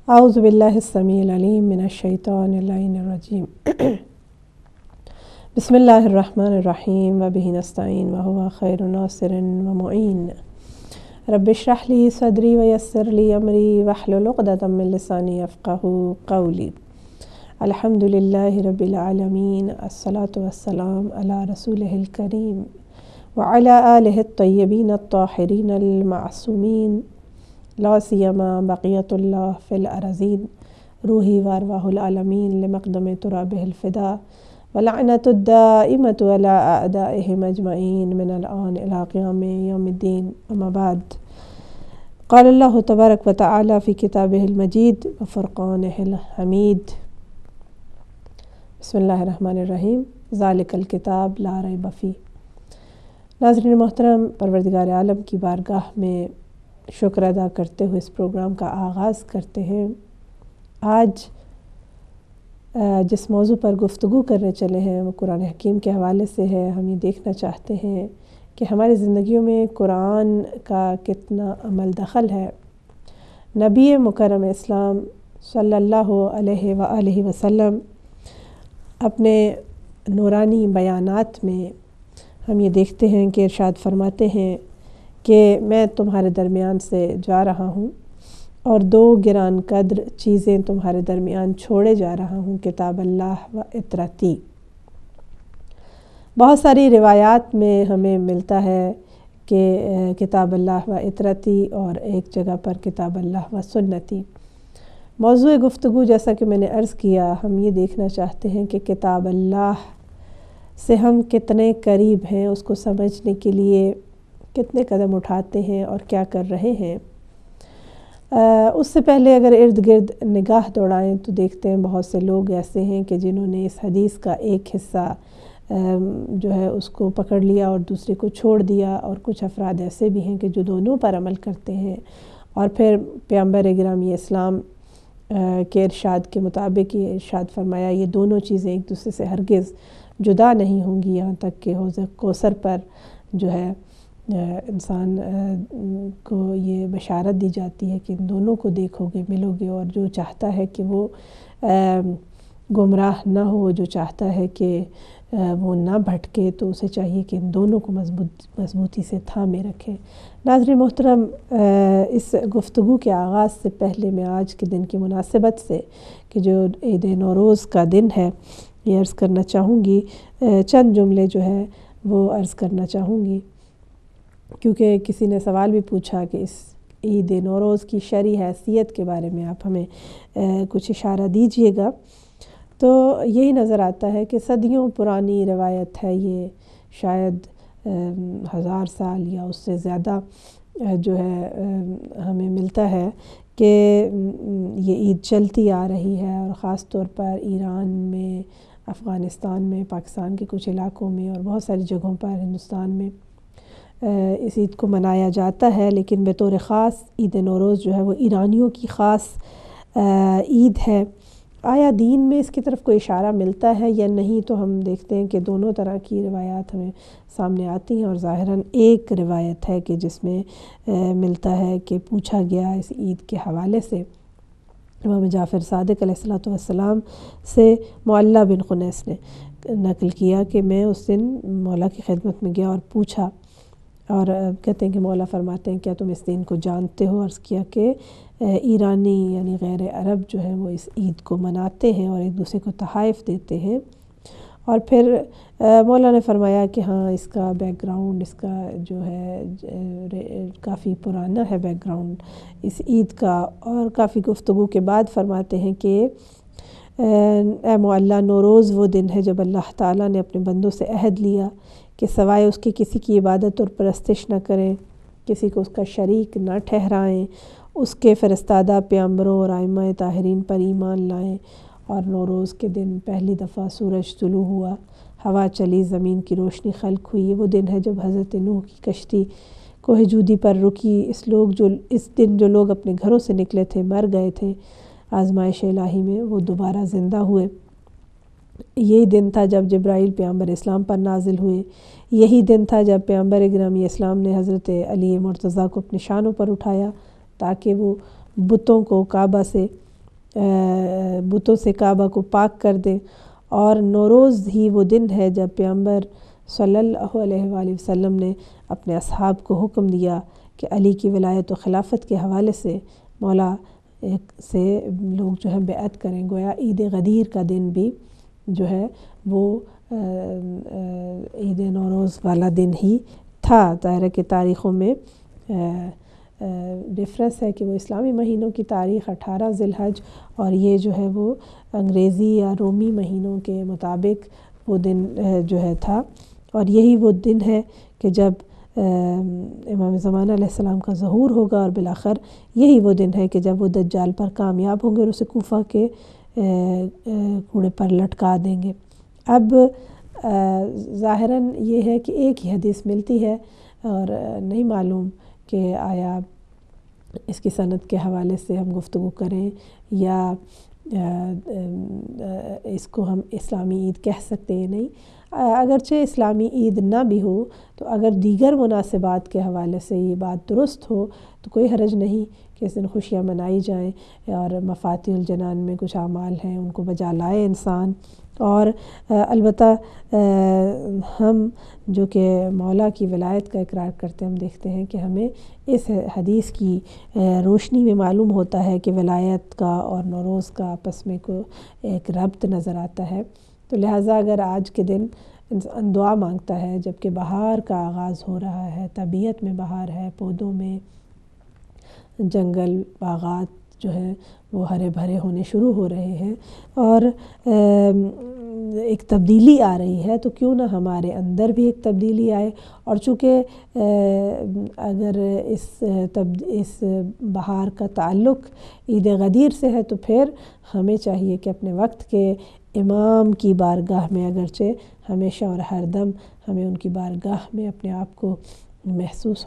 اعوذ باللہ السمیع العلیم من الشیطان اللعین الرجیم بسم اللہ الرحمن الرحیم وبہ نستعین وہو خیر ناصر ومعین رب اشرح لی صدری ویسر لی امری واحلل عقدۃ من لسانی یفقہوا قولی الحمد للہ رب العالمین الصلاۃ والسلام علی رسولہ الکریم وعلی آلہ الطیبین الطاہرین المعصومین لا سیما بقیت اللہ فی الارضین روحی وارواح العالمین لمقدم ترابہ الفدا ولعنت الدائمۃ علی اعدائہم اجمعین من الآن الی قیام یوم الدین اما بعد قال اللہ تبارک و تعالی فی کتابہ المجید وفرقانہ الحمید بسم اللہ الرحمن الرحیم ذالک الکتاب لا ریب فیہ۔ ناظرین محترم، پروردگار عالم کی بارگاہ میں شکر ادا کرتے ہوئے اس پروگرام کا آغاز کرتے ہیں۔ آج جس موضوع پر گفتگو کرنے چلے ہیں وہ قرآن حکیم کے حوالے سے ہے۔ ہم یہ دیکھنا چاہتے ہیں کہ ہماری زندگیوں میں قرآن کا کتنا عمل دخل ہے۔ نبی مکرم اسلام صلی اللہ علیہ وآلہ وسلم اپنے نورانی بیانات میں ہم یہ دیکھتے ہیں کہ ارشاد فرماتے ہیں کہ میں تمہارے درمیان سے جا رہا ہوں اور دو گران قدر چیزیں تمہارے درمیان چھوڑے جا رہا ہوں، کتاب اللہ و اطرتی۔ بہت ساری روایات میں ہمیں ملتا ہے کہ کتاب اللہ و اطرتی اور ایک جگہ پر کتاب اللہ و سنتی۔ موضوع گفتگو جیسا کہ میں نے عرض کیا، ہم یہ دیکھنا چاہتے ہیں کہ کتاب اللہ سے ہم کتنے قریب ہیں، اس کو سمجھنے کے لیے کتنے قدم اٹھاتے ہیں اور کیا کر رہے ہیں۔ اس سے پہلے اگر ارد گرد نگاہ دوڑائیں تو دیکھتے ہیں بہت سے لوگ ایسے ہیں کہ جنہوں نے اس حدیث کا ایک حصہ جو ہے اس کو پکڑ لیا اور دوسرے کو چھوڑ دیا، اور کچھ افراد ایسے بھی ہیں کہ جو دونوں پر عمل کرتے ہیں، اور پھر پیغمبر گرامی اسلام کے ارشاد کے مطابق یہ ارشاد فرمایا یہ دونوں چیزیں ایک دوسرے سے ہرگز جدا نہیں ہوں گی، یہاں تک کہ حوض کوثر پر جو ہے انسان کو یہ بشارت دی جاتی ہے کہ ان دونوں کو دیکھو گے، ملو گے، اور جو چاہتا ہے کہ وہ گمراہ نہ ہو، جو چاہتا ہے کہ وہ نہ بھٹکے، تو اسے چاہیے کہ ان دونوں کو مضبوطی سے تھامے رکھے۔ ناظرین محترم، اس گفتگو کے آغاز سے پہلے میں آج کے دن کی مناسبت سے کہ جو عید نوروز کا دن ہے یہ عرض کرنا چاہوں گی، چند جملے جو ہے وہ عرض کرنا چاہوں گی، کیونکہ کسی نے سوال بھی پوچھا کہ اس عید نوروز کی شرعی حیثیت کے بارے میں آپ ہمیں کچھ اشارہ دیجئے گا۔ تو یہی نظر آتا ہے کہ صدیوں پرانی روایت ہے، یہ شاید 1000 سال یا اس سے زیادہ جو ہے ہمیں ملتا ہے کہ یہ عید چلتی آ رہی ہے، اور خاص طور پر ایران میں، افغانستان میں، پاکستان کے کچھ علاقوں میں اور بہت ساری جگہوں پر ہندوستان میں اس عید کو منایا جاتا ہے، لیکن بطور خاص عید نوروز جو ہے وہ ایرانیوں کی خاص عید ہے۔ آیا دین میں اس کی طرف کوئی اشارہ ملتا ہے یا نہیں؟ تو ہم دیکھتے ہیں کہ دونوں طرح کی روایات ہمیں سامنے آتی ہیں، اور ظاہراً ایک روایت ہے کہ جس میں ملتا ہے کہ پوچھا گیا اس عید کے حوالے سے امام جعفر صادق علیہ السلام سے، معلّہ بن خنیس نے نقل کیا کہ میں اس دن مولا کی خدمت میں گیا اور پوچھا، اور کہتے ہیں کہ مولا فرماتے ہیں کیا تم اس دین کو جانتے ہو؟ عرض کیا کہ ایرانی یعنی غیر عرب جو ہے وہ اس عید کو مناتے ہیں اور ایک دوسرے کو تحائف دیتے ہیں، اور پھر مولا نے فرمایا کہ ہاں اس کا بیک گراؤنڈ، اس کا جو ہے کافی پرانا ہے بیک گراؤنڈ اس عید کا، اور کافی گفتگو کے بعد فرماتے ہیں کہ اے معلّہ، نوروز وہ دن ہے جب اللہ تعالیٰ نے اپنے بندوں سے عہد لیا کہ سوائے اس کی کسی کی عبادت اور پرستش نہ کریں، کسی کو اس کا شریک نہ ٹھہرائیں، اس کے فرستادہ پیغمبروں اور ائمہ طاہرین پر ایمان لائیں، اور نوروز کے دن پہلی دفعہ سورج طلوع ہوا، ہوا چلی، زمین کی روشنی خلق ہوئی۔ وہ دن ہے جب حضرت نوح کی کشتی کوہ جودی پر رکی۔ اس دن جو لوگ اپنے گھروں سے نکلے تھے، مر گئے تھے آزمائش الہی میں، وہ دوبارہ زندہ ہوئے۔ یہی دن تھا جب جبرائیل پیغمبر اسلام پر نازل ہوئے۔ یہی دن تھا جب پیغمبر گرامی اسلام نے حضرت علی مرتضیٰ کو اپنے شانوں پر اٹھایا تاکہ وہ بتوں کو کعبہ سے بتوں سے کعبہ کو پاک کر دیں، اور نوروز ہی وہ دن ہے جب پیغمبر صلی اللہ علیہ وآلہ وسلم نے اپنے اصحاب کو حکم دیا کہ علی کی ولایت و خلافت کے حوالے سے مولا سے لوگ جو ہے بیعت کریں۔ گویا عید غدیر کا دن بھی جو ہے وہ عید نوروز والا دن ہی تھا۔ ظاہر ہے کہ تاریخوں میں ڈفرینس ہے کہ وہ اسلامی مہینوں کی تاریخ 18 ذی الحج اور یہ جو ہے وہ انگریزی یا رومی مہینوں کے مطابق وہ دن جو ہے تھا، اور یہی وہ دن ہے کہ جب امام زمانہ علیہ السلام کا ظہور ہوگا، اور بالآخر یہی وہ دن ہے کہ جب وہ دجال پر کامیاب ہوں گے اور اسے کوفہ کے کوڑے پر لٹکا دیں گے۔ اب ظاہراً یہ ہے کہ ایک ہی حدیث ملتی ہے، اور نہیں معلوم کہ آیا اس کی سند کے حوالے سے ہم گفتگو کریں یا اس کو ہم اسلامی عید کہہ سکتے ہیں نہیں۔ اگرچہ اسلامی عید نہ بھی ہو تو اگر دیگر مناسبات کے حوالے سے یہ بات درست ہو تو کوئی حرج نہیں کہ اس دن خوشیاں منائی جائیں، اور مفاتیح الجنان میں کچھ اعمال ہیں ان کو بجا لائے انسان۔ اور البتہ ہم جو کہ مولا کی ولایت کا اقرار کرتے ہیں، ہم دیکھتے ہیں کہ ہمیں اس حدیث کی روشنی میں معلوم ہوتا ہے کہ ولایت کا اور نوروز کا آپس میں ایک ربط نظر آتا ہے۔ تو لہٰذا اگر آج کے دن انسان دعا مانگتا ہے جبکہ بہار کا آغاز ہو رہا ہے، طبیعت میں بہار ہے، پودوں میں جنگل باغات جو ہے وہ ہرے بھرے ہونے شروع ہو رہے ہیں، اور ایک تبدیلی آ رہی ہے، تو کیوں نہ ہمارے اندر بھی ایک تبدیلی آئے۔ اور چونکہ اگر اس بہار کا تعلق عید غدیر سے ہے تو پھر ہمیں چاہیے کہ اپنے وقت کے امام کی بارگاہ میں اگرچہ ہمیشہ اور ہر دم ہمیں ان کی بارگاہ میں اپنے آپ کو محسوس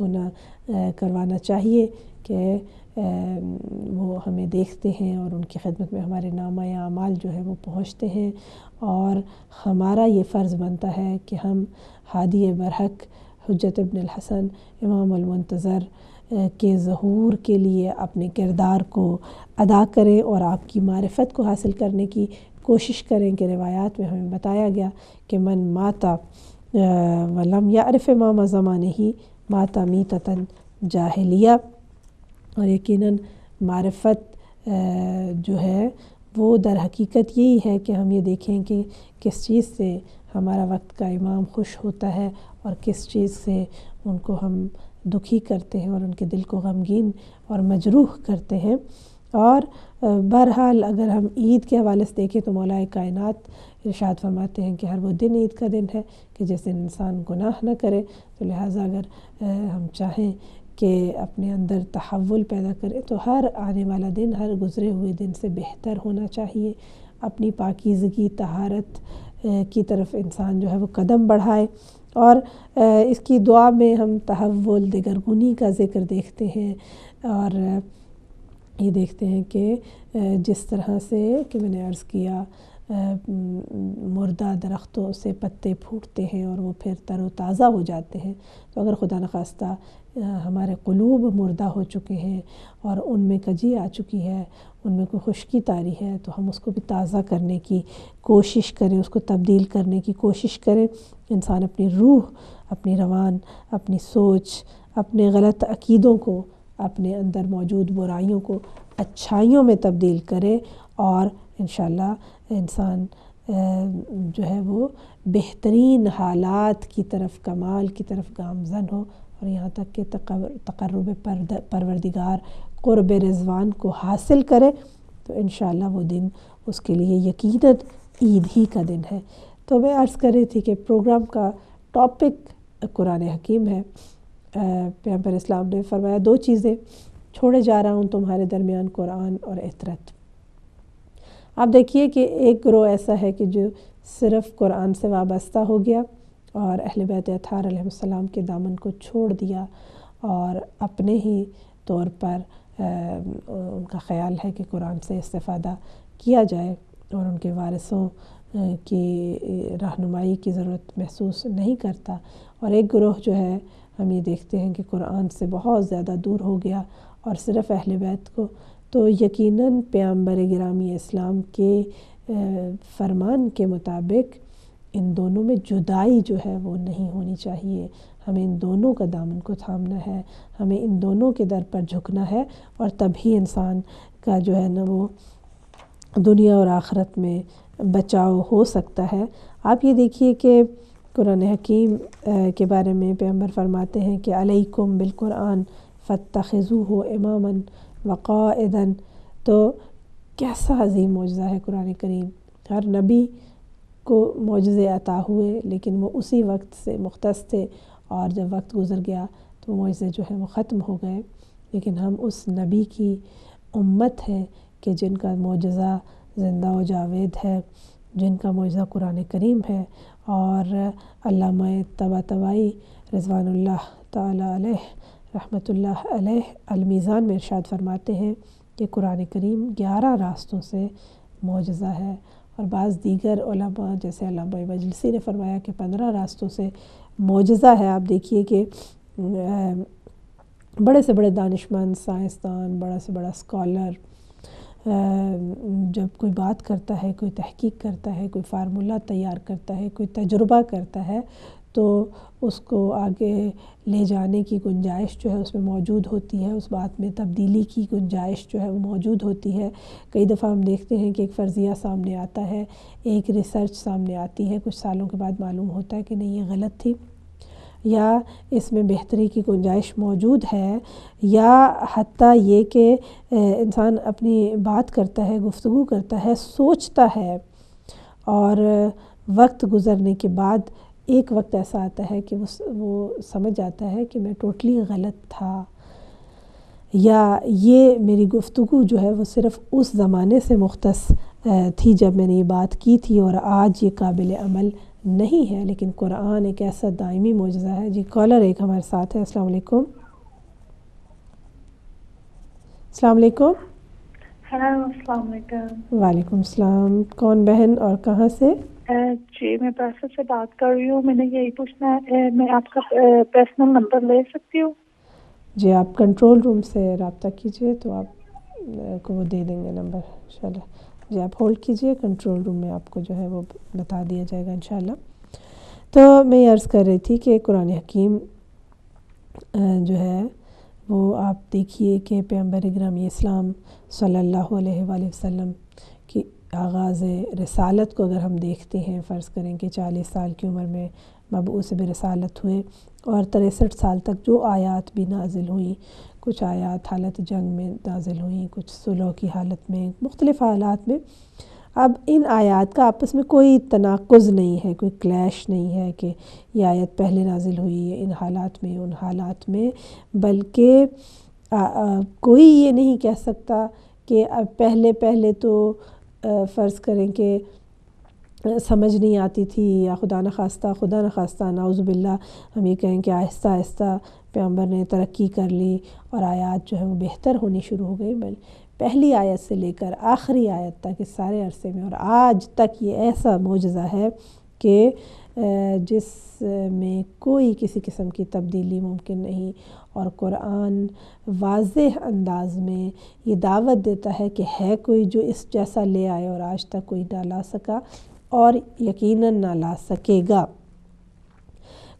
کروانا چاہیے کہ وہ ہمیں دیکھتے ہیں اور ان کی خدمت میں ہمارے نامہ اعمال جو ہے وہ پہنچتے ہیں، اور ہمارا یہ فرض بنتا ہے کہ ہم ہادی برحق حجت ابن الحسن امام المنتظر کے ظہور کے لیے اپنے کردار کو ادا کریں اور آپ کی معرفت کو حاصل کرنے کی کوشش کریں کہ روایات میں ہمیں بتایا گیا کہ من ماتا ولم یعرف امام زمانہ ماتا میتۃ جاہلیہ، اور یقیناً معرفت جو ہے وہ در حقیقت یہی ہے کہ ہم یہ دیکھیں کہ کس چیز سے ہمارا وقت کا امام خوش ہوتا ہے اور کس چیز سے ان کو ہم دکھی کرتے ہیں اور ان کے دل کو غمگین اور مجروح کرتے ہیں۔ اور بہرحال اگر ہم عید کے حوالے سے دیکھیں تو مولا کائنات ارشاد فرماتے ہیں کہ ہر وہ دن عید کا دن ہے کہ جس دن انسان گناہ نہ کرے، تو لہٰذا اگر ہم چاہیں کہ اپنے اندر تحول پیدا کرے تو ہر آنے والا دن ہر گزرے ہوئے دن سے بہتر ہونا چاہیے، اپنی پاکیزگی طہارت کی طرف انسان جو ہے وہ قدم بڑھائے۔ اور اس کی دعا میں ہم تحول دگرگونی کا ذکر دیکھتے ہیں، اور یہ دیکھتے ہیں کہ جس طرح سے کہ میں نے عرض کیا مردہ درختوں سے پتے پھوٹتے ہیں اور وہ پھر تر و تازہ ہو جاتے ہیں، تو اگر خدا نخواستہ ہمارے قلوب مردہ ہو چکے ہیں اور ان میں کجی آ چکی ہے، ان میں کوئی خشکی طاری ہے، تو ہم اس کو بھی تازہ کرنے کی کوشش کریں، اس کو تبدیل کرنے کی کوشش کریں۔ انسان اپنی روح، اپنی روان، اپنی سوچ، اپنے غلط عقیدوں کو، اپنے اندر موجود برائیوں کو اچھائیوں میں تبدیل کرے، اور انشاءاللہ انسان جو ہے وہ بہترین حالات کی طرف، کمال کی طرف گامزن ہو، اور یہاں تک کہ تقرب پروردگار، قرب رضوان کو حاصل کرے، تو انشاءاللہ وہ دن اس کے لیے یقیناً عید ہی کا دن ہے۔ تو میں عرض کر رہی تھی کہ پروگرام کا ٹاپک قرآن حکیم ہے۔ پیغمبر اسلام نے فرمایا 2 چیزیں چھوڑے جا رہا ہوں تمہارے درمیان، قرآن اور عطرت۔ آپ دیکھیے کہ ایک گروہ ایسا ہے کہ جو صرف قرآن سے وابستہ ہو گیا اور اہل بیت اطہار علیہ السلام کے دامن کو چھوڑ دیا، اور اپنے ہی طور پر ان کا خیال ہے کہ قرآن سے استفادہ کیا جائے اور ان کے وارثوں کی رہنمائی کی ضرورت محسوس نہیں کرتا۔ اور ایک گروہ جو ہے ہم یہ دیکھتے ہیں کہ قرآن سے بہت زیادہ دور ہو گیا اور صرف اہل بیت کو تو یقیناً پیغمبر گرامی اسلام کے فرمان کے مطابق ان دونوں میں جدائی جو ہے وہ نہیں ہونی چاہیے. ہمیں ان دونوں کا دامن کو تھامنا ہے، ہمیں ان دونوں کے در پر جھکنا ہے، اور تبھی انسان کا جو ہے نا وہ دنیا اور آخرت میں بچاؤ ہو سکتا ہے. آپ یہ دیکھیے کہ قرآن حکیم کے بارے میں پیغمبر فرماتے ہیں کہ علیکم بالقرآن فاتخذوہ اماما وقائدا. تو کیسا عظیم معجزہ ہے قرآن کریم. ہر نبی کو معجزے عطا ہوئے لیکن وہ اسی وقت سے مختص تھے، اور جب وقت گزر گیا تو معجزے جو ہیں وہ ختم ہو گئے. لیکن ہم اس نبی کی امت ہیں کہ جن کا معجزہ زندہ و جاوید ہے، جن کا معجزہ قرآن کریم ہے. اور علامہ طباطبائی رضوان اللہ تعالی علیہ رحمۃ اللہ علیہ المیزان میں ارشاد فرماتے ہیں کہ قرآن کریم 11 راستوں سے معجزہ ہے، اور بعض دیگر علماء جیسے علامہ مجلسی نے فرمایا کہ 15 راستوں سے معجزہ ہے. آپ دیکھیے کہ بڑے سے بڑے دانشمند، سائنسدان، بڑا سے بڑا اسکالر جب کوئی بات کرتا ہے، کوئی تحقیق کرتا ہے، کوئی فارمولہ تیار کرتا ہے، کوئی تجربہ کرتا ہے، تو اس کو آگے لے جانے کی گنجائش جو ہے اس میں موجود ہوتی ہے، اس بات میں تبدیلی کی گنجائش جو ہے وہ موجود ہوتی ہے. کئی دفعہ ہم دیکھتے ہیں کہ ایک فرضیہ سامنے آتا ہے، ایک ریسرچ سامنے آتی ہے، کچھ سالوں کے بعد معلوم ہوتا ہے کہ نہیں یہ غلط تھی، یا اس میں بہتری کی گنجائش موجود ہے، یا حتیٰ یہ کہ انسان اپنی بات کرتا ہے، گفتگو کرتا ہے، سوچتا ہے، اور وقت گزرنے کے بعد ایک وقت ایسا آتا ہے کہ وہ سمجھ جاتا ہے کہ میں ٹوٹلی غلط تھا، یا یہ میری گفتگو جو ہے وہ صرف اس زمانے سے مختص تھی جب میں نے یہ بات کی تھی، اور آج یہ قابل عمل نہیں ہے. لیکن قرآن ایک ایسا دائمی معجزہ ہے. جی کالر ایک ہمارے ساتھ ہے. السلام علیکم. السلام علیکم. ہیلو، السلام علیکم. وعلیکم السلام. کون بہن اور کہاں سے؟ جی میں پرسوں سے بات کر رہی ہوں. میں نے یہی پوچھنا ہے، میں آپ کا پرسنل نمبر لے سکتی ہوں؟ جی آپ کنٹرول روم سے رابطہ کیجئے تو آپ کو وہ دے دیں گے نمبر انشاءاللہ. جی آپ ہولڈ کیجئے، کنٹرول روم میں آپ کو جو ہے وہ بتا دیا جائے گا انشاءاللہ. تو میں یہ عرض کر رہی تھی کہ قرآن حکیم جو ہے وہ آپ دیکھیے کہ پیغمبر گرامی اسلام صلی اللہ علیہ وآلہ وسلم کی آغاز رسالت کو اگر ہم دیکھتے ہیں، فرض کریں کہ 40 سال کی عمر میں مبعوث برسالت ہوئے، اور 63 سال تک جو آیات بھی نازل ہوئیں، کچھ آیات حالت جنگ میں نازل ہوئیں، کچھ صلح کی حالت میں، مختلف حالات میں. اب ان آیات کا آپس میں کوئی تناقض نہیں ہے، کوئی کلیش نہیں ہے کہ یہ آیت پہلے نازل ہوئی ہے ان حالات میں، ان حالات میں، بلکہ کوئی یہ نہیں کہہ سکتا کہ اب پہلے تو فرض کریں کہ سمجھ نہیں آتی تھی، یا خدا نخواستہ نعوذ باللہ ہم یہ کہیں کہ آہستہ آہستہ پیغمبر نے ترقی کر لی اور آیات جو ہے وہ بہتر ہونی شروع ہو گئی. بل پہلی آیت سے لے کر آخری آیت تک اس سارے عرصے میں اور آج تک یہ ایسا معجزہ ہے کہ جس میں کوئی کسی قسم کی تبدیلی ممکن نہیں، اور قرآن واضح انداز میں یہ دعوت دیتا ہے کہ ہے کوئی جو اس جیسا لے آئے، اور آج تک کوئی نہ لا سکا اور یقیناً نہ لا سکے گا.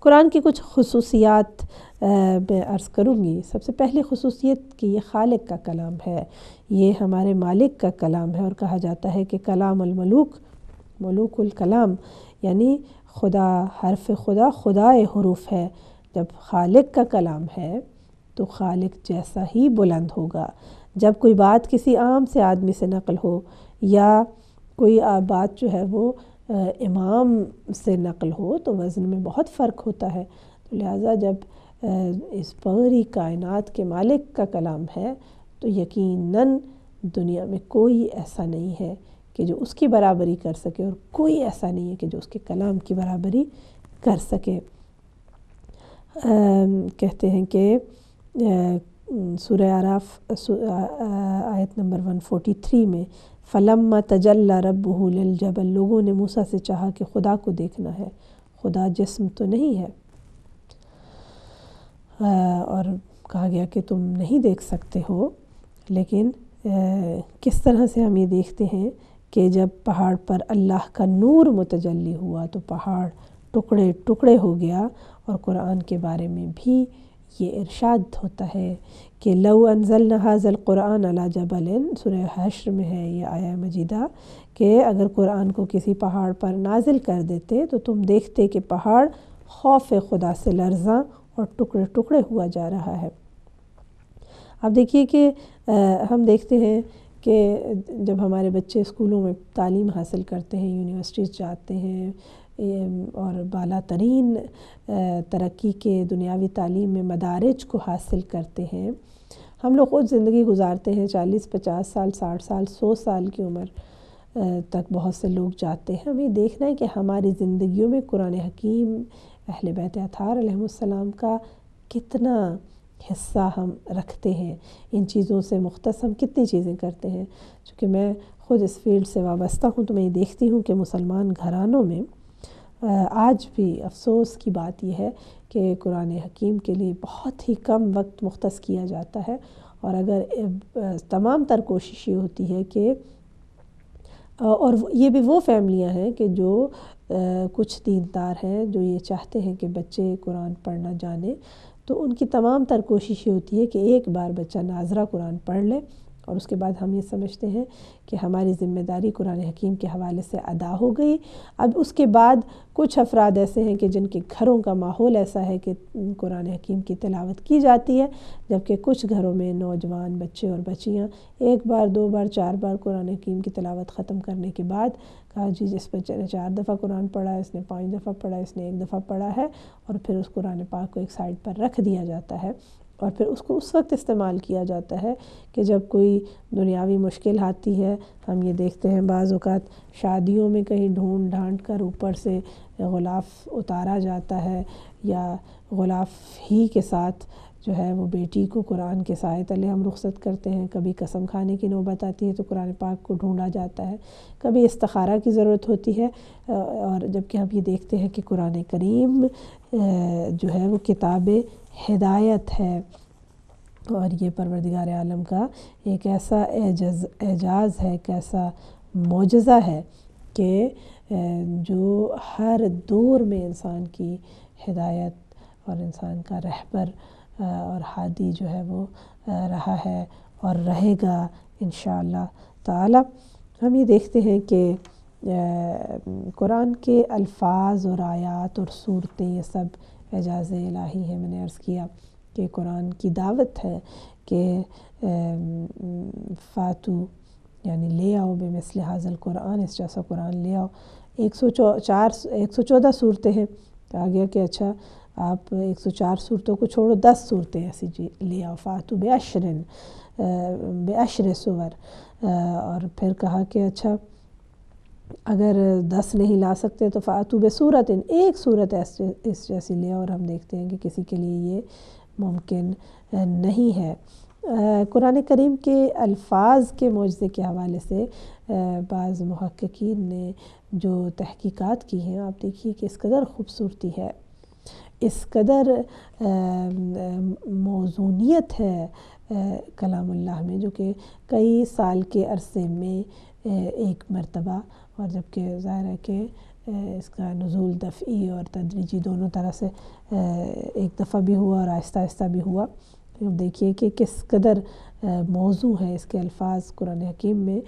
قرآن کی کچھ خصوصیات میں عرض کروں گی. سب سے پہلی خصوصیت کہ یہ خالق کا کلام ہے، یہ ہمارے مالک کا کلام ہے، اور کہا جاتا ہے کہ کلام الملوک ملوک الکلام، یعنی خدا، حرف خدا خدائے حروف ہے. جب خالق کا کلام ہے تو خالق جیسا ہی بلند ہوگا. جب کوئی بات کسی عام سے آدمی سے نقل ہو، یا کوئی بات جو ہے وہ امام سے نقل ہو، تو وزن میں بہت فرق ہوتا ہے. تو لہٰذا جب اس پوری کائنات کے مالک کا کلام ہے تو یقیناً دنیا میں کوئی ایسا نہیں ہے کہ جو اس کی برابری کر سکے، اور کوئی ایسا نہیں ہے کہ جو اس کے کلام کی برابری کر سکے. کہتے ہیں کہ سورہ اعراف آیت نمبر 143 میں فَلَمَّا تَجَلَّى رَبُّهُ لِلْجَبَلِ، لوگوں نے موسیٰ سے چاہا کہ خدا کو دیکھنا ہے، خدا جسم تو نہیں ہے، اور کہا گیا کہ تم نہیں دیکھ سکتے ہو، لیکن کس طرح سے ہم یہ دیکھتے ہیں کہ جب پہاڑ پر اللہ کا نور متجلی ہوا تو پہاڑ ٹکڑے ٹکڑے ہو گیا، اور قرآن کے بارے میں بھی یہ ارشاد ہوتا ہے کہ لو انزلنا ھذا القرآن علی جبل، سورہ حشر میں ہے یہ آیہ مجیدہ، کہ اگر قرآن کو کسی پہاڑ پر نازل کر دیتے تو تم دیکھتے کہ پہاڑ خوف خدا سے لرزاں اور ٹکڑے ٹکڑے ہوا جا رہا ہے۔ اب دیکھیے کہ ہم دیکھتے ہیں کہ جب ہمارے بچے اسکولوں میں تعلیم حاصل کرتے ہیں، یونیورسٹیز جاتے ہیں اور بالا ترین ترقی کے دنیاوی تعلیم میں مدارج کو حاصل کرتے ہیں، ہم لوگ خود زندگی گزارتے ہیں، 40 50 سال 60 سال 100 سال کی عمر تک بہت سے لوگ جاتے ہیں۔ ہمیں دیکھنا ہے کہ ہماری زندگیوں میں قرآن حکیم، اہل بیت اطہار علیہم السلام کا کتنا حصہ ہم رکھتے ہیں، ان چیزوں سے مختص ہم کتنی چیزیں کرتے ہیں۔ چونکہ میں خود اس فیلڈ سے وابستہ ہوں تو میں یہ دیکھتی ہوں کہ مسلمان گھرانوں میں آج بھی افسوس کی بات یہ ہے کہ قرآن حکیم کے لیے بہت ہی کم وقت مختص کیا جاتا ہے، اور اگر تمام تر کوشش یہ ہوتی ہے کہ اور یہ بھی وہ فیملیاں ہیں کہ جو کچھ دیندار ہیں، جو یہ چاہتے ہیں کہ بچے قرآن پڑھنا جانیں، تو ان کی تمام تر کوشش یہ ہوتی ہے کہ ایک بار بچہ ناظرہ قرآن پڑھ لے، اور اس کے بعد ہم یہ سمجھتے ہیں کہ ہماری ذمہ داری قرآن حکیم کے حوالے سے ادا ہو گئی۔ اب اس کے بعد کچھ افراد ایسے ہیں کہ جن کے گھروں کا ماحول ایسا ہے کہ قرآن حکیم کی تلاوت کی جاتی ہے، جبکہ کچھ گھروں میں نوجوان بچے اور بچیاں ایک بار 2 بار 4 بار قرآن حکیم کی تلاوت ختم کرنے کے بعد کہا جی جس بچے نے 4 دفعہ قرآن پڑھا ہے، اس نے 5 دفعہ پڑھا ہے، اس نے 1 دفعہ پڑھا ہے، اور پھر اس قرآن پاک کو ایک سائڈ پر رکھ دیا جاتا ہے، اور پھر اس کو اس وقت استعمال کیا جاتا ہے کہ جب کوئی دنیاوی مشکل آتی ہے۔ ہم یہ دیکھتے ہیں بعض اوقات شادیوں میں کہیں ڈھونڈ ڈھانٹ کر اوپر سے غلاف اتارا جاتا ہے، یا غلاف ہی کے ساتھ جو ہے وہ بیٹی کو قرآن کے سائے تلے ہم رخصت کرتے ہیں۔ کبھی قسم کھانے کی نوبت آتی ہے تو قرآن پاک کو ڈھونڈا جاتا ہے، کبھی استخارہ کی ضرورت ہوتی ہے، اور جبکہ ہم یہ دیکھتے ہیں کہ قرآن کریم جو ہے وہ کتاب ہدایت ہے، اور یہ پروردگار عالم کا ایک ایسا اعجاز ہے، ایک ایسا معجزہ ہے کہ جو ہر دور میں انسان کی ہدایت اور انسان کا رہبر اور ہادی جو ہے وہ رہا ہے اور رہے گا انشاءاللہ تعالی۔ ہم یہ دیکھتے ہیں کہ قرآن کے الفاظ اور آیات اور صورتیں یہ سب اعجاز الہی ہیں۔ میں نے عرض کیا کہ قرآن کی دعوت ہے کہ فاتو یعنی لے آؤ بے مثل ھذا القرآن، اس جیسا قرآن لے آؤ۔ 114 صورتیں ہیں، تو آگیا کہ اچھا آپ 104 صورتوں کو چھوڑو، 10 صورتیں ایسی لے آؤ، فاتو بعشر سور، اور پھر کہا کہ اچھا اگر 10 نہیں لا سکتے تو فاتو بسورۃ، ایک صورت اس جیسی لے آؤ، اور ہم دیکھتے ہیں کہ کسی کے لیے یہ ممکن نہیں ہے۔ قرآن کریم کے الفاظ کے معجزے کے حوالے سے بعض محققین نے جو تحقیقات کی ہیں، آپ دیکھیے کہ اس قدر خوبصورتی ہے، اس قدر موزونیت ہے کلام اللہ میں، جو کہ کئی سال کے عرصے میں ایک مرتبہ، اور جبکہ ظاہر ہے کہ اس کا نزول دفعی اور تدریجی دونوں طرح سے ایک دفعہ بھی ہوا اور آہستہ آہستہ بھی ہوا۔ دیکھیے کہ کس قدر موزوں ہے اس کے الفاظ۔ قرآن حکیم میں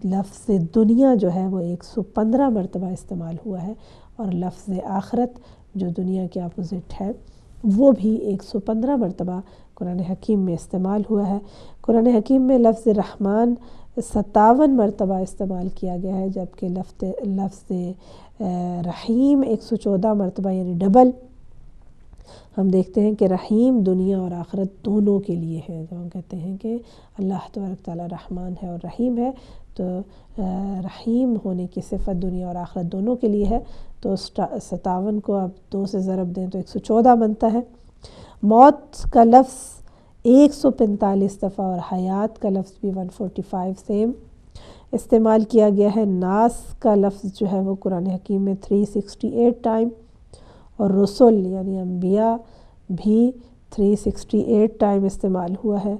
لفظ دنیا جو ہے وہ 115 مرتبہ استعمال ہوا ہے، اور لفظ آخرت جو دنیا کے اپوزٹ ہے وہ بھی 115 مرتبہ قرآن حکیم میں استعمال ہوا ہے۔ قرآن حکیم میں لفظ رحمان 57 مرتبہ استعمال کیا گیا ہے، جبکہ لفظ رحیم 114 مرتبہ، یعنی ڈبل۔ ہم دیکھتے ہیں کہ رحیم دنیا اور آخرت دونوں کے لیے ہے۔ جب ہم کہتے ہیں کہ اللہ تبارک تعالیٰ رحمان ہے اور رحیم ہے، تو رحیم ہونے کی صفت دنیا اور آخرت دونوں کے لیے ہے، تو 57 کو آپ 2 سے ضرب دیں تو 114 بنتا ہے۔ موت کا لفظ 145 دفعہ اور حیات کا لفظ بھی 145 سیم استعمال کیا گیا ہے۔ ناس کا لفظ جو ہے وہ قرآن حکیم میں 368 ٹائم، اور رسول یعنی انبیاء بھی 368 ٹائم استعمال ہوا ہے۔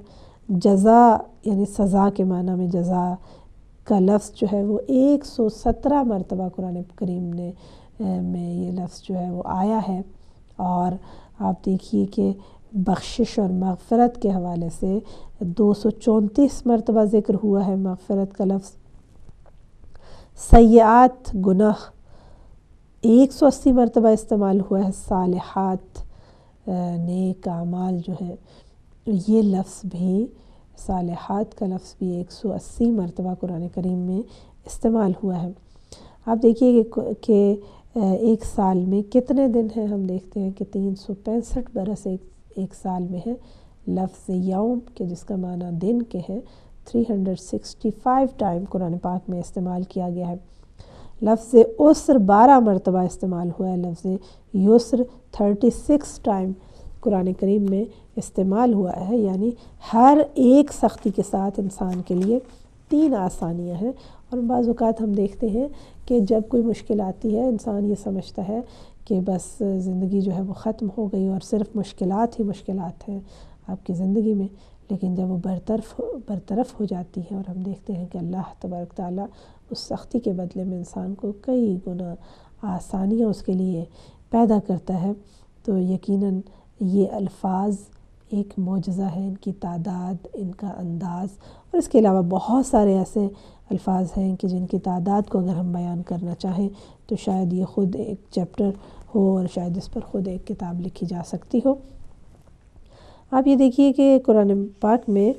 جزا یعنی سزا کے معنی میں جزا کا لفظ جو ہے وہ 117 مرتبہ قرآن کریم میں یہ لفظ جو ہے وہ آیا ہے، اور آپ دیکھیے کہ بخشش اور مغفرت کے حوالے سے 234 مرتبہ ذکر ہوا ہے مغفرت کا لفظ، سیئات گناہ 180 مرتبہ استعمال ہوا ہے، صالحات نیک اعمال جو ہے یہ لفظ بھی، صالحات کا لفظ بھی 180 مرتبہ قرآن کریم میں استعمال ہوا ہے۔ آپ دیکھیے کہ ایک سال میں کتنے دن ہیں، ہم دیکھتے ہیں کہ 365 برس ایک سال میں ہے۔ لفظ یوم کہ جس کا معنی دن کے ہے 365 ٹائم قرآن پاک میں استعمال کیا گیا ہے۔ لفظ عسر 12 مرتبہ استعمال ہوا ہے، لفظ یسر 36 ٹائم قرآن کریم میں استعمال ہوا ہے، یعنی ہر ایک سختی کے ساتھ انسان کے لیے 3 آسانیاں ہیں۔ اور بعض اوقات ہم دیکھتے ہیں کہ جب کوئی مشکل آتی ہے انسان یہ سمجھتا ہے کہ بس زندگی جو ہے وہ ختم ہو گئی اور صرف مشکلات ہی مشکلات ہیں آپ کی زندگی میں، لیکن جب وہ برطرف ہو جاتی ہے اور ہم دیکھتے ہیں کہ اللہ تبارک تعالیٰ اس سختی کے بدلے میں انسان کو کئی گنا آسانیاں اس کے لیے پیدا کرتا ہے، تو یقیناً یہ الفاظ ایک معجزہ ہے، ان کی تعداد، ان کا انداز، اور اس کے علاوہ بہت سارے ایسے الفاظ ہیں کہ جن کی تعداد کو اگر ہم بیان کرنا چاہیں تو شاید یہ خود ایک چیپٹر ہو اور شاید اس پر خود ایک کتاب لکھی جا سکتی ہو۔ آپ یہ دیکھیے کہ قرآن پاک میں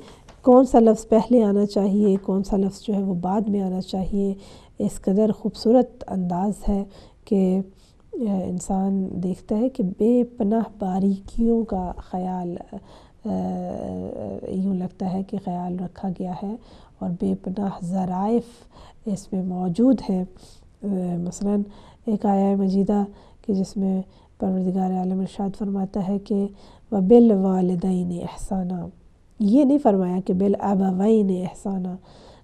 کون سا لفظ پہلے آنا چاہیے، کون سا لفظ جو ہے وہ بعد میں آنا چاہیے، اس قدر خوبصورت انداز ہے کہ انسان دیکھتا ہے کہ بے پناہ باریکیوں کا خیال یوں لگتا ہے کہ خیال رکھا گیا ہے، اور بے پناہ ظرائف اس میں موجود ہیں۔ مثلاً ایک آیہ مجیدہ کہ جس میں پروردگار عالم ارشاد فرماتا ہے کہ وَبِالْوَالِدَيْنِ احسانا، یہ نہیں فرمایا کہ بالابوین احسانا،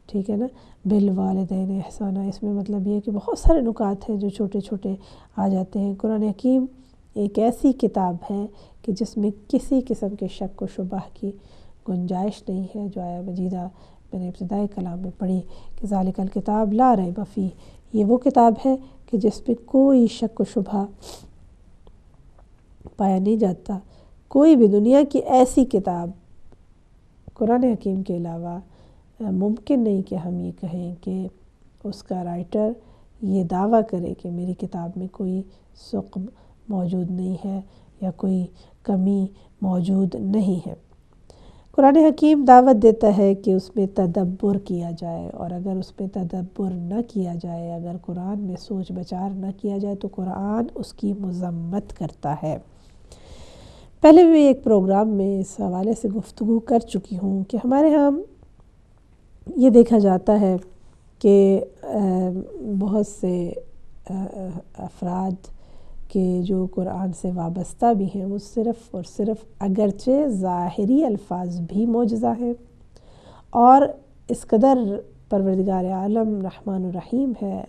ٹھیک ہے نا، بالوالدین احسانا، اس میں مطلب یہ ہے کہ بہت سارے نکات ہیں جو چھوٹے چھوٹے آ جاتے ہیں۔ قرآن حکیم ایک ایسی کتاب ہے کہ جس میں کسی قسم کے شک و شبہ کی گنجائش نہیں ہے، جو آیہ مجیدہ میں نے ابتدائی کلام میں پڑھی کہ ذالک الکتاب لا ریب فیہ، یہ وہ کتاب ہے کہ جس پہ کوئی شک و شبہ پایا نہیں جاتا۔ کوئی بھی دنیا کی ایسی کتاب قرآن حکیم کے علاوہ ممکن نہیں کہ ہم یہ کہیں کہ اس کا رائٹر یہ دعویٰ کرے کہ میری کتاب میں کوئی ثقب موجود نہیں ہے یا کوئی کمی موجود نہیں ہے۔ قرآن حکیم دعوت دیتا ہے کہ اس میں تدبر کیا جائے، اور اگر اس میں تدبر نہ کیا جائے، اگر قرآن میں سوچ بچار نہ کیا جائے تو قرآن اس کی مذمت کرتا ہے۔ پہلے بھی ایک پروگرام میں اس حوالے سے گفتگو کر چکی ہوں کہ ہمارے ہاں یہ دیکھا جاتا ہے کہ بہت سے افراد کہ جو قرآن سے وابستہ بھی ہیں وہ صرف اور صرف اگرچہ ظاہری الفاظ بھی معجزہ ہیں، اور اس قدر پروردگار عالم رحمان الرحیم ہے،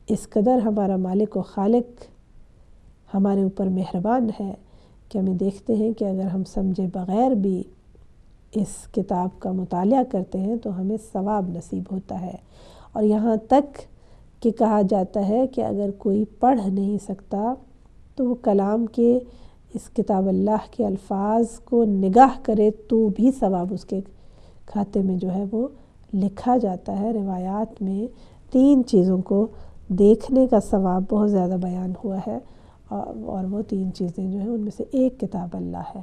اس قدر ہمارا مالک و خالق ہمارے اوپر مہربان ہے کہ ہمیں دیکھتے ہیں کہ اگر ہم سمجھے بغیر بھی اس کتاب کا مطالعہ کرتے ہیں تو ہمیں ثواب نصیب ہوتا ہے، اور یہاں تک کہ کہا جاتا ہے کہ اگر کوئی پڑھ نہیں سکتا تو وہ کلام کے اس کتاب اللہ کے الفاظ کو نگاہ کرے تو بھی ثواب اس کے کھاتے میں جو ہے وہ لکھا جاتا ہے۔ روایات میں 3 چیزوں کو دیکھنے کا ثواب بہت زیادہ بیان ہوا ہے، اور وہ 3 چیزیں جو ہیں ان میں سے ایک کتاب اللہ ہے،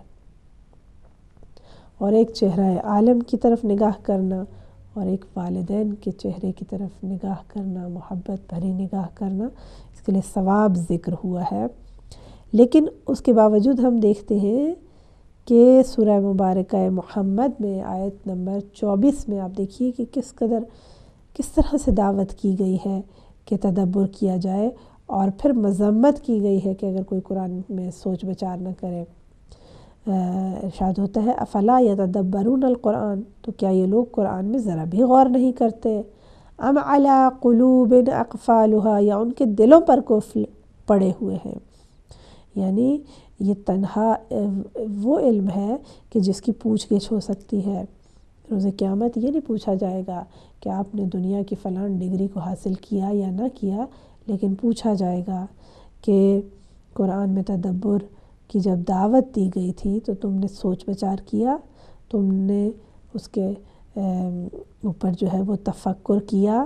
اور ایک چہرہ عالم کی طرف نگاہ کرنا، اور ایک والدین کے چہرے کی طرف نگاہ کرنا، محبت بھری نگاہ کرنا، اس کے لیے ثواب ذکر ہوا ہے۔ لیکن اس کے باوجود ہم دیکھتے ہیں کہ سورہ مبارکہ محمد میں آیت نمبر 24 میں آپ دیکھیے کہ کس طرح سے دعوت کی گئی ہے کہ تدبر کیا جائے، اور پھر مذمت کی گئی ہے کہ اگر کوئی قرآن میں سوچ بچار نہ کرے۔ ارشاد ہوتا ہے افلا یتدبرون القرآن، تو کیا یہ لوگ قرآن میں ذرا بھی غور نہیں کرتے؟ ام علی قلوب اقفالها، یا ان کے دلوں پر قفل پڑے ہوئے ہیں۔ یعنی یہ تنہا وہ علم ہے کہ جس کی پوچھ گچھ ہو سکتی ہے، روز قیامت یہ نہیں پوچھا جائے گا کہ آپ نے دنیا کی فلاں ڈگری کو حاصل کیا یا نہ کیا، لیکن پوچھا جائے گا کہ قرآن میں تدبر کی جب دعوت دی گئی تھی تو تم نے سوچ بچار کیا، تم نے اس کے اوپر جو ہے وہ تفکر کیا،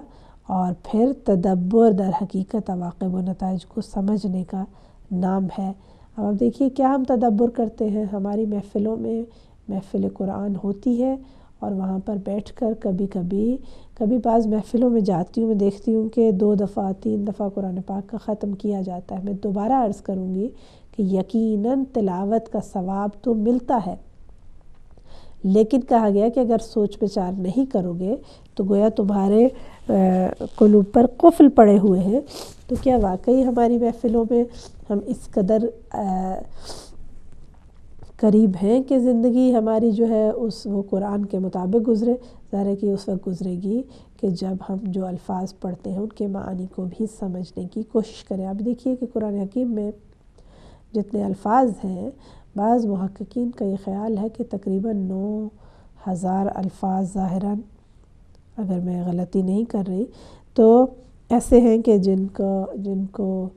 اور پھر تدبر در حقیقت عواقب و نتائج کو سمجھنے کا نام ہے۔ اب آپ دیکھیے کیا ہم تدبر کرتے ہیں، ہماری محفلوں میں محفل قرآن ہوتی ہے، اور وہاں پر بیٹھ کر کبھی بعض محفلوں میں جاتی ہوں، میں دیکھتی ہوں کہ 2 دفعہ 3 دفعہ قرآن پاک کا ختم کیا جاتا ہے۔ میں دوبارہ عرض کروں گی کہ یقیناً تلاوت کا ثواب تو ملتا ہے، لیکن کہا گیا کہ اگر سوچ بچار نہیں کرو گے تو گویا تمہارے قلوب پر قفل پڑے ہوئے ہیں۔ تو کیا واقعی ہماری محفلوں میں ہم اس قدر قریب ہیں کہ زندگی ہماری جو ہے وہ قرآن کے مطابق گزرے؟ ظاہر ہے کہ اس وقت گزرے گی کہ جب ہم جو الفاظ پڑھتے ہیں ان کے معانی کو بھی سمجھنے کی کوشش کریں۔ اب دیکھیے کہ قرآن حکیم میں جتنے الفاظ ہیں، بعض محققین کا یہ خیال ہے کہ تقریباً 9000 الفاظ ظاہراً، اگر میں غلطی نہیں کر رہی تو ایسے ہیں کہ جن کو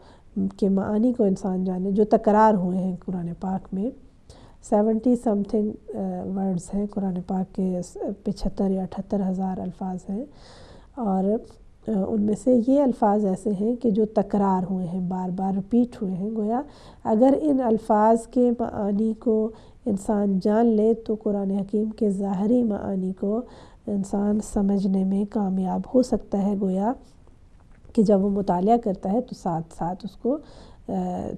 کے معانی کو انسان جانے، جو تکرار ہوئے ہیں قرآن پاک میں۔ 70 سم تھنگ ورڈز ہیں قرآن پاک کے، 75 یا 78 ہزار الفاظ ہیں، اور ان میں سے یہ الفاظ ایسے ہیں کہ جو تکرار ہوئے ہیں، بار بار ریپیٹ ہوئے ہیں۔ گویا اگر ان الفاظ کے معانی کو انسان جان لے تو قرآن حکیم کے ظاہری معانی کو انسان سمجھنے میں کامیاب ہو سکتا ہے۔ گویا کہ جب وہ مطالعہ کرتا ہے تو ساتھ ساتھ اس کو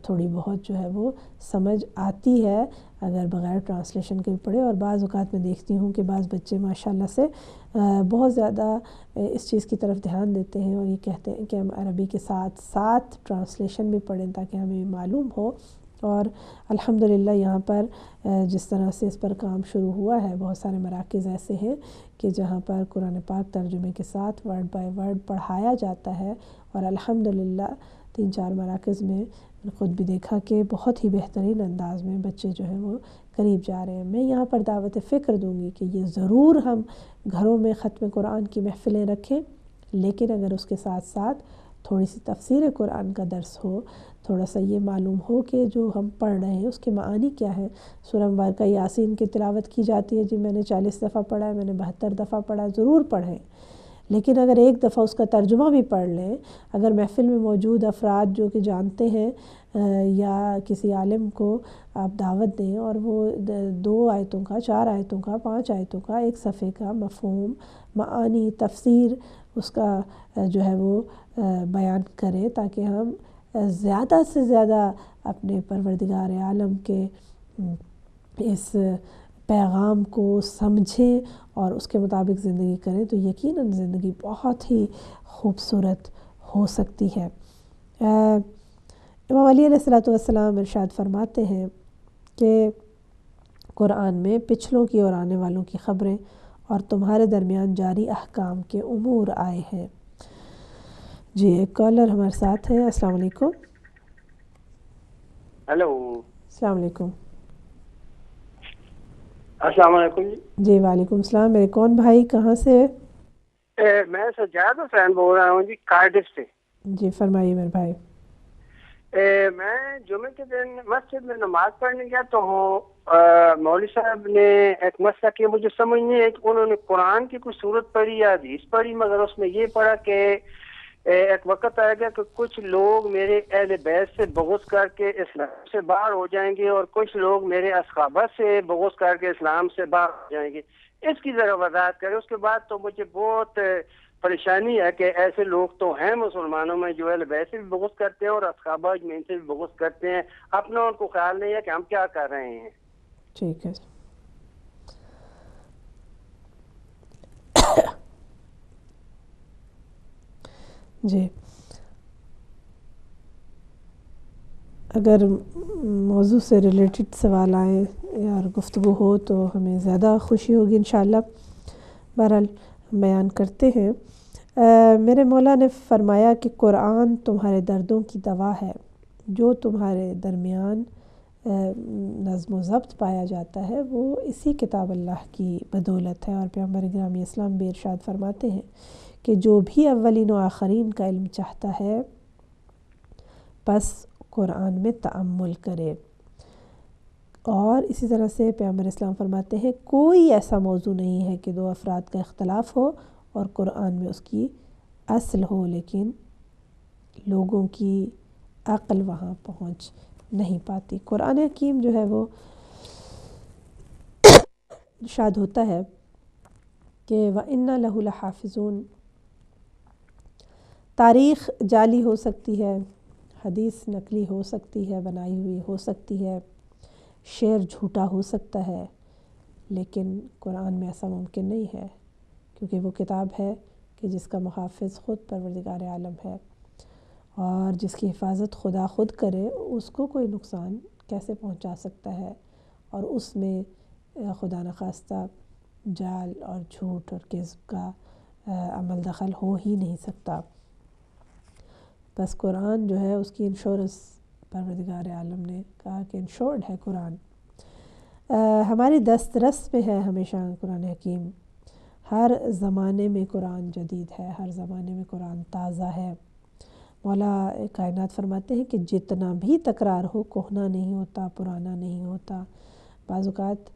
تھوڑی بہت جو ہے وہ سمجھ آتی ہے، اگر بغیر ٹرانسلیشن کے پڑھے۔ اور بعض اوقات میں دیکھتی ہوں کہ بعض بچے ماشاءاللہ سے بہت زیادہ اس چیز کی طرف دھیان دیتے ہیں، اور یہ کہتے ہیں کہ ہم عربی کے ساتھ ساتھ ٹرانسلیشن بھی پڑھیں تاکہ ہمیں معلوم ہو۔ اور الحمدللہ یہاں پر جس طرح سے اس پر کام شروع ہوا ہے، بہت سارے مراکز ایسے ہیں کہ جہاں پر قرآن پاک ترجمے کے ساتھ ورڈ بائی ورڈ پڑھایا جاتا ہے، اور الحمدللہ 3-4 مراکز میں خود بھی دیکھا کہ بہت ہی بہترین انداز میں بچے جو ہیں وہ قریب جا رہے ہیں۔ میں یہاں پر دعوت فکر دوں گی کہ یہ ضرور ہم گھروں میں ختم قرآن کی محفلیں رکھیں، لیکن اگر اس کے ساتھ ساتھ تھوڑی سی تفسیر قرآن کا درس ہو، تھوڑا سا یہ معلوم ہو کہ جو ہم پڑھ رہے ہیں اس کے معانی کیا ہے۔ سورہ مبارکہ یاسین کی تلاوت کی جاتی ہے، جی میں نے 40 دفعہ پڑھا ہے، میں نے 72 دفعہ پڑھا ہے، ضرور پڑھیں، لیکن اگر ایک دفعہ اس کا ترجمہ بھی پڑھ لیں، اگر محفل میں موجود افراد جو کہ جانتے ہیں یا کسی عالم کو آپ دعوت دیں اور وہ 2 آیتوں کا، 4 آیتوں کا، 5 آیتوں کا، ایک صفحے کا مفہوم، معانی، تفسیر اس کا جو ہے وہ بیان کرے، تاکہ ہم زیادہ سے زیادہ اپنے پروردگار عالم کے اس پیغام کو سمجھیں اور اس کے مطابق زندگی کریں تو یقیناً زندگی بہت ہی خوبصورت ہو سکتی ہے۔ امام علی علیہ السلام ارشاد فرماتے ہیں کہ قرآن میں پچھلوں کی اور آنے والوں کی خبریں اور تمہارے درمیان جاری احکام کے امور آئے ہیں۔ جی ایک کالر ہمارے ساتھ ہیں۔ السلام علیکم۔ ہیلو، السلام علیکم۔ السلام علیکم جی وعلیکم السلام۔ میرے کون بھائی کہاں سے؟ میں سجاد حسین بول رہا ہوں جی، کارڈف سے۔ جی فرمائیے میرے بھائی۔ میں جمعے کے دن مسجد میں نماز پڑھنے گیا تو مولوی صاحب نے ایک مسئلہ کیا، مجھے سمجھ نہیں ہے کہ انہوں نے قرآن کی کوئی صورت پڑھی یا حدیث پڑھی، مگر اس میں یہ پڑھا کہ ایک وقت آئے گا کہ کچھ لوگ میرے اہل بیت سے بغض کر کے اسلام سے باہر ہو جائیں گے اور کچھ لوگ میرے اصحابہ سے بغض کر کے اسلام سے باہر ہو جائیں گے۔ اس کی ذرا وضاحت کرے۔ اس کے بعد تو مجھے بہت پریشانی ہے کہ ایسے لوگ تو ہیں مسلمانوں میں جو اہل بیت سے بھی بغض کرتے ہیں اور اصحابہ میں سے بھی بغض کرتے ہیں، اپنا ان کو خیال نہیں ہے کہ ہم کیا کر رہے ہیں۔ ٹھیک ہے جی، اگر موضوع سے ریلیٹڈ سوال آئیں اور گفتگو ہو تو ہمیں زیادہ خوشی ہوگی انشاءاللہ۔ بہرحال بیان کرتے ہیں۔ میرے مولا نے فرمایا کہ قرآن تمہارے دردوں کی دوا ہے، جو تمہارے درمیان نظم و ضبط پایا جاتا ہے وہ اسی کتاب اللہ کی بدولت ہے۔ اور پیغمبر گرامی اسلام بھی ارشاد فرماتے ہیں کہ جو بھی اولین و آخرین کا علم چاہتا ہے پس قرآن میں تأمل کرے۔ اور اسی طرح سے پیغمبر اسلام فرماتے ہیں کوئی ایسا موضوع نہیں ہے کہ دو افراد کا اختلاف ہو اور قرآن میں اس کی اصل ہو، لیکن لوگوں کی عقل وہاں پہنچ نہیں پاتی۔ قرآن حکیم جو ہے وہ ارشاد ہوتا ہے کہ وَإِنَّ لَهُ لَحَافِظُونَ، تاریخ جعلی ہو سکتی ہے، حدیث نقلی ہو سکتی ہے، بنائی ہوئی ہو سکتی ہے، شعر جھوٹا ہو سکتا ہے، لیکن قرآن میں ایسا ممکن نہیں ہے، کیونکہ وہ کتاب ہے کہ جس کا محافظ خود پروردگار عالم ہے، اور جس کی حفاظت خدا خود کرے اس کو کوئی نقصان کیسے پہنچا سکتا ہے، اور اس میں خدا نخواستہ جال اور جھوٹ اور کذب کا عمل دخل ہو ہی نہیں سکتا۔ بس قرآن جو ہے اس کی انشورنس پروردگار عالم نے کہا کہ انشورڈ ہے قرآن، ہماری دسترس میں ہے ہمیشہ قرآن حکیم۔ ہر زمانے میں قرآن جدید ہے، ہر زمانے میں قرآن تازہ ہے۔ مولا کائنات فرماتے ہیں کہ جتنا بھی تکرار ہو کہنا نہیں ہوتا، پرانا نہیں ہوتا۔ بعض اوقات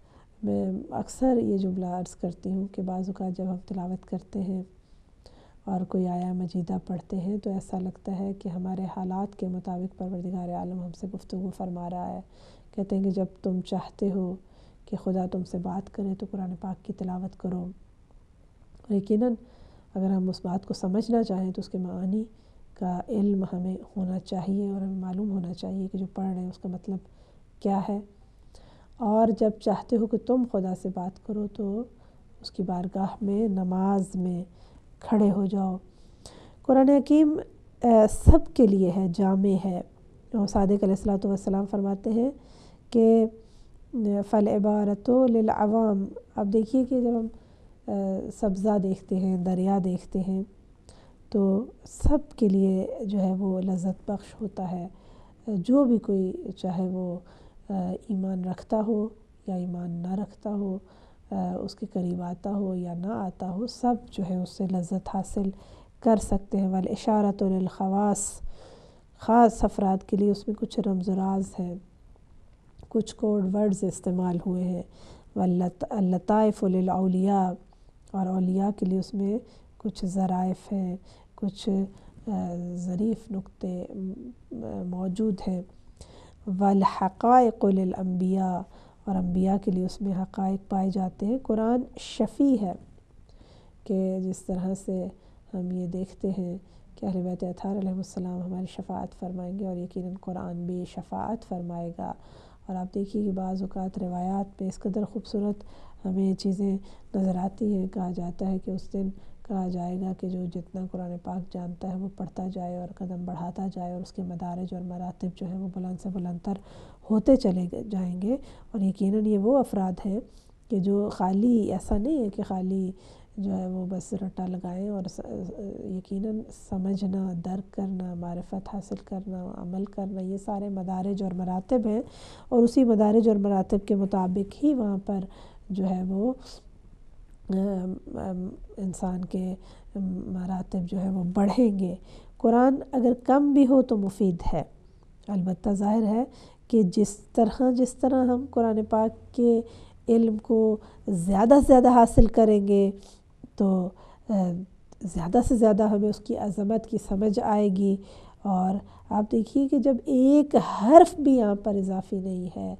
میں اکثر یہ جملہ عرض کرتی ہوں کہ بعض اوقات جب ہم تلاوت کرتے ہیں اور کوئی آیہ مجیدہ پڑھتے ہیں تو ایسا لگتا ہے کہ ہمارے حالات کے مطابق پروردگار عالم ہم سے گفتگو فرما رہا ہے۔ کہتے ہیں کہ جب تم چاہتے ہو کہ خدا تم سے بات کرے تو قرآن پاک کی تلاوت کرو، اور یقیناً اگر ہم اس بات کو سمجھنا چاہیں تو اس کے معانی کا علم ہمیں ہونا چاہیے، اور ہمیں معلوم ہونا چاہیے کہ جو پڑھ رہے ہیں اس کا مطلب کیا ہے۔ اور جب چاہتے ہو کہ تم خدا سے بات کرو تو اس کی بارگاہ میں نماز میں کھڑے ہو جاؤ۔ قرآن حکیم سب کے لیے ہے، جامع ہے۔ اور صادق علیہ الصلوۃ والسلام فرماتے ہیں کہ فالعبارۃ للعوام۔ اب دیکھیے کہ جب ہم سبزہ دیکھتے ہیں، دریا دیکھتے ہیں تو سب کے لیے جو ہے وہ لذت بخش ہوتا ہے، جو بھی کوئی چاہے وہ ایمان رکھتا ہو یا ایمان نہ رکھتا ہو، اس کے قریب آتا ہو یا نہ آتا ہو، سب جو ہے اس سے لذت حاصل کر سکتے ہیں۔ والاشارۃ للخواص، خاص افراد کے لیے اس میں کچھ رمز و راز ہیں، کچھ کوڈ ورڈز استعمال ہوئے ہیں۔ واللطائف للاولیاء، اور اولیاء کے لیے اس میں کچھ ظرائف ہیں، کچھ ظریف نکتے موجود ہیں۔ والحقائق للانبیاء، اور انبیاء کے لیے اس میں حقائق پائے جاتے ہیں۔ قرآن شفیع ہے کہ جس طرح سے ہم یہ دیکھتے ہیں کہ اہل بیت اطہار علیہ السلام ہماری شفاعت فرمائیں گے، اور یقیناً قرآن بھی شفاعت فرمائے گا۔ اور آپ دیکھیے کہ بعض اوقات روایات میں اس قدر خوبصورت ہمیں چیزیں نظر آتی ہیں، کہا جاتا ہے کہ اس دن کہا جائے گا کہ جو جتنا قرآن پاک جانتا ہے وہ پڑھتا جائے اور قدم بڑھاتا جائے، اور اس کے مدارج اور مراتب جو ہیں وہ بلند سے بلند تر ہوتے چلے جائیں گے۔ اور یقیناً یہ وہ افراد ہیں کہ جو خالی ایسا نہیں ہے کہ خالی جو ہے وہ بس رٹا لگائیں، اور یقیناً سمجھنا، درک کرنا، معرفت حاصل کرنا، عمل کرنا، یہ سارے مدارج اور مراتب ہیں، اور اسی مدارج اور مراتب کے مطابق ہی وہاں پر جو ہے وہ انسان کے مراتب جو ہے وہ بڑھیں گے۔ قرآن اگر کم بھی ہو تو مفید ہے، البتہ ظاہر ہے کہ جس طرح ہم قرآن پاک کے علم کو زیادہ سے زیادہ حاصل کریں گے تو زیادہ سے زیادہ ہمیں اس کی عظمت کی سمجھ آئے گی۔ اور آپ دیکھیے کہ جب ایک حرف بھی یہاں پر اضافی نہیں ہے،